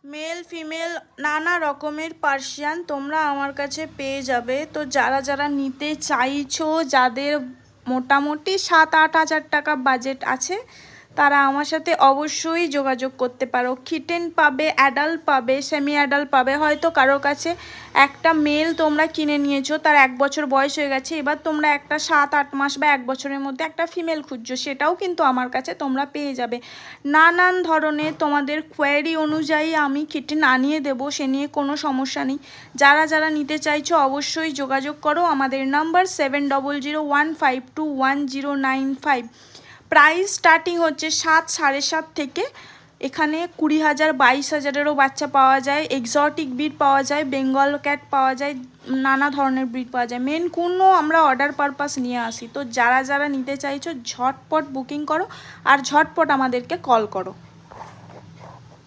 Male female নানা রকমের Persian তোমরা আমার কাছে পেয়ে যাবে। তো যারা যারা নিতে চাইছো, যাদের মোটামুটি 7-8 হাজার টাকা বাজেট আছে, তারা আমার সাথে অবশ্যই যোগাযোগ করতে পারো। কিটেন পাবে, অ্যাডাল্ট পাবে, সেমি অ্যাডাল্ট পাবে। হয়তো কারোর কাছে একটা মেল তোমরা কিনে নিয়েছো, তার 1 বছর বয়স হয়ে গেছে, এবার তোমরা একটা 7-8 মাস বা 1 বছরের মধ্যে একটা ফিমেল খুঁজছো, সেটাও কিন্তু আমার কাছে তোমরা পেয়ে যাবে। নানান ধরনের তোমাদের কোয়ারি অনুযায়ী আমি কিটেন আনিয়ে দেবো, সে নিয়ে কোনো সমস্যা নেই। যারা যারা নিতে চাইছো অবশ্যই যোগাযোগ করো। আমাদের নাম্বার 7001521095। প্রাইস স্টার্টিং হচ্ছে 7-7.5 থেকে। এখানে 20,000 22,000-এরও বাচ্চা পাওয়া যায়, এক্সোটিক ব্রিড পাওয়া যায়, বেঙ্গল ক্যাট পাওয়া যায়, নানা ধরনের ব্রিড পাওয়া যায়। মেন কোনও আমরা অর্ডার পারপাস নিয়ে আসি। তো যারা যারা নিতে চাইছো ঝটপট বুকিং করো আর ঝটপট আমাদেরকে কল করো।